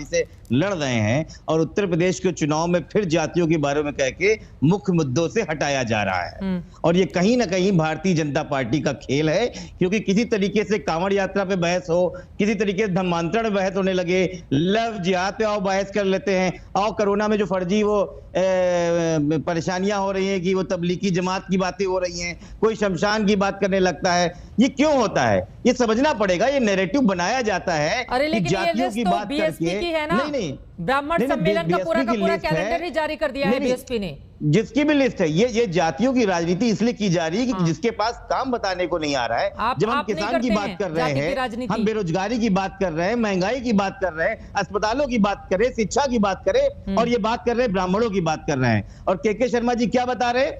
से लड़ रहे हैं और उत्तर प्रदेश के चुनाव में फिर जातियों के बारे में कह के मुख्य मुद्दों से हटाया जा रहा है। और ये कहीं ना कहीं भारतीय जनता पार्टी का खेल है, क्योंकि किसी तरीके से कांवड़ यात्रा पे बहस हो, किसी तरीके से धर्मांतरण में बहस होने लगे, लव जिहाद पे आओ बहस कर लेते हैं, और कोरोना में जो फर्जी वो परेशानियां हो रही हैं कि वो तबलीगी जमात की बातें हो रही हैं, कोई शमशान की बात करने लगता है। ये क्यों होता है, ये समझना पड़ेगा। ये नैरेटिव बनाया जाता है कि जातियों की बात करके। नहीं, ब्राह्मण सम्मेलन का पूरा कैलेंडर ही जारी कर दिया है बीएसपी ने, जिसकी भी लिस्ट है। ये जातियों की राजनीति इसलिए की जा रही है कि जिसके पास काम बताने को नहीं आ रहा है। जब हम किसान की बात कर रहे हैं, हम बेरोजगारी की बात कर रहे हैं, महंगाई की बात कर रहे हैं, अस्पतालों की बात करें, शिक्षा की बात करें, और ये बात कर रहे हैं ब्राह्मणों की बात कर रहे हैं। और के शर्मा जी क्या बता रहे,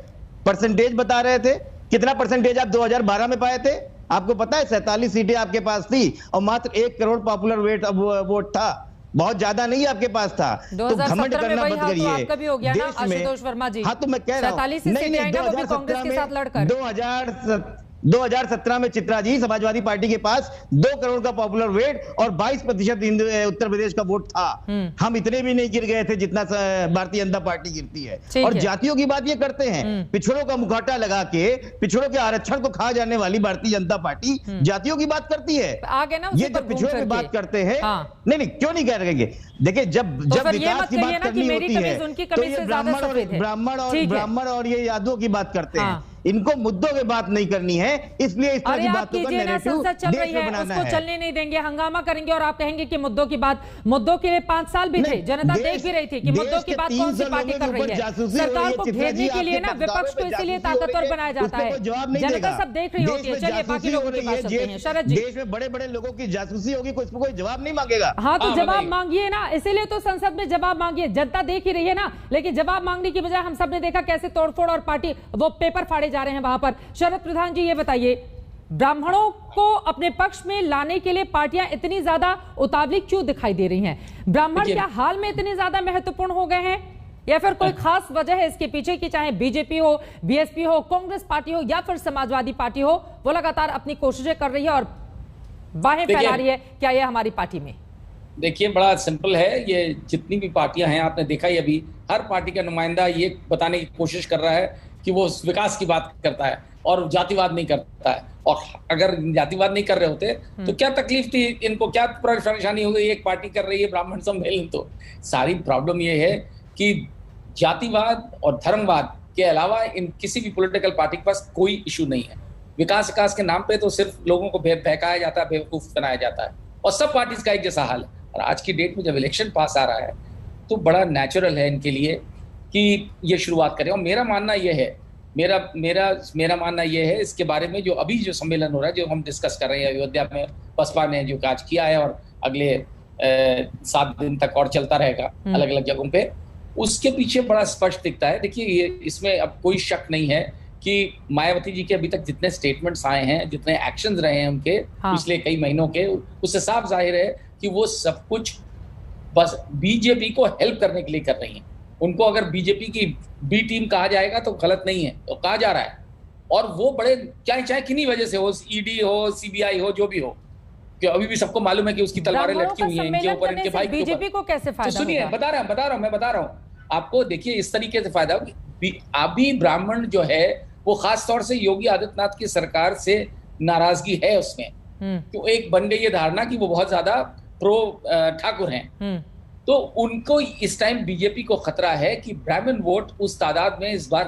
परसेंटेज बता रहे थे, कितना परसेंटेज आप 2012 में पाए थे? आपको पता है 47 सीटें आपके पास थी और मात्र 1 करोड़ पॉपुलर वोट था, बहुत ज्यादा नहीं आपके पास था। तो घमंड करना बंद करिए। आपका भी हो गया ना आशुतोष वर्मा जी? हाँ, तो मैं कह रहा हूँ नहीं, 2017 में चित्रा जी समाजवादी पार्टी के पास 2 करोड़ का पॉपुलर वेट और 22% उत्तर प्रदेश का वोट था। हम इतने भी नहीं गिर गए थे जितना भारतीय जनता पार्टी गिरती है। और जातियों की बात ये करते हैं, पिछड़ों का मुखौटा लगा के पिछड़ों के आरक्षण को खा जाने वाली भारतीय जनता पार्टी जातियों की बात करती है। ये जब पिछड़ों की बात करते हैं, नहीं क्यों नहीं कह रहे? देखिए, जब विकास की बात करनी होती है तो ये ब्राह्मण और ये यादवों की बात करते हैं। इनको मुद्दों की बात नहीं करनी है, इसलिए इस तरह की बातों का नैरेटिव देश में बनाना है। उसको चलने नहीं देंगे, हंगामा करेंगे और आप कहेंगे कि मुद्दों की बात, मुद्दों के लिए 5 साल भी थे, जनता देख भी रही थी कि मुद्दों की बात कौन सी पार्टी कर रही है। सरकार को घेरने के लिए ना विपक्ष को इसीलिए ताकतवर बनाया जाता है, जनता सब देख रही होती है। चलिए बाकी लोगों की बात करते हैं। शरद जी, देश में बड़े बड़े लोगों की जासूसी होगी, कोई जवाब नहीं मांगेगा। हाँ, तो जवाब मांगिए ना, इसीलिए तो संसद में जवाब मांगिए। जनता देख ही रही है ना, लेकिन जवाब मांगने की बजाय हम सब ने देखा कैसे तोड़फोड़ और पार्टी वो पेपर फाड़े जा रहे हैं वहां पर। शरद प्रधान जी, ये बताइए, ब्राह्मणों को अपने पक्ष में लाने के लिए पार्टियां इतनी ज्यादा उतावली क्यों दिखाई दे रही हैं? ब्राह्मण क्या हाल में इतने ज्यादा महत्वपूर्ण हो गए हैं या फिर कोई खास वजह है इसके पीछे की? चाहे बीजेपी हो, बीएसपी हो, कांग्रेस पार्टी हो या फिर समाजवादी पार्टी हो, वो लगातार अपनी कोशिशें कर रही है और बाहें फैला रही है। क्या यह हमारी पार्टी में? देखिए, बड़ा सिंपल है। ये जितनी भी पार्टियां हैं, आपने देखा ही अभी हर पार्टी का नुमाइंदा ये बताने की कोशिश कर रहा है कि वो विकास की बात करता है और जातिवाद नहीं करता है। और अगर जातिवाद नहीं कर रहे होते तो क्या तकलीफ थी इनको, क्या परेशानी हो गई? एक पार्टी कर रही है ब्राह्मण सम्मेलन। तो सारी प्रॉब्लम ये है कि जातिवाद और धर्मवाद के अलावा इन किसी भी पॉलिटिकल पार्टी के पास कोई इशू नहीं है। विकास के नाम पे तो सिर्फ लोगों को बहकाया जाता है, बेवकूफ बनाया जाता है, और सब पार्टीज का एक जैसा हाल है। और आज की डेट में जब इलेक्शन पास आ रहा है तो बड़ा नेचुरल है इनके लिए कि ये शुरुआत करें। और मेरा मानना ये है, मेरा मानना ये है इसके बारे में, जो अभी जो सम्मेलन हो रहा है, जो हम डिस्कस कर रहे हैं अयोध्या में, बसपा ने जो काज किया है और अगले 7 दिन तक और चलता रहेगा अलग अलग जगहों पे, उसके पीछे बड़ा स्पष्ट दिखता है। देखिए, ये इसमें अब कोई शक नहीं है कि मायावती जी के अभी तक जितने स्टेटमेंट्स आए हैं, जितने एक्शंस रहे हैं उनके पिछले कई महीनों के, उससे साफ जाहिर है कि वो सब कुछ बस बीजेपी को हेल्प करने के लिए कर रही हैं। उनको अगर बीजेपी की बी टीम कहा जाएगा तो गलत नहीं है, तो कहा जा रहा है। और वो बड़े चाहे किन्हीं वजह से हो, ईडी हो, सीबीआई हो, जो भी हो, कि अभी भी सबको मालूम है कि उसकी तलवारें लटकी हुई हैं इनके ऊपर, इनके भाई के ऊपर। बीजेपी को कैसे फायदा? सुनिए, बता रहा हूँ आपको। देखिए, इस तरीके से फायदा, अभी ब्राह्मण जो है वो खास तौर से योगी आदित्यनाथ की सरकार से नाराजगी है उसमें, तो एक बन गई ये धारणा कि वो बहुत ज्यादा प्रो ठाकुर हैं। तो उनको इस टाइम बीजेपी को खतरा है कि ब्राह्मण वोट उस तादाद में इस बार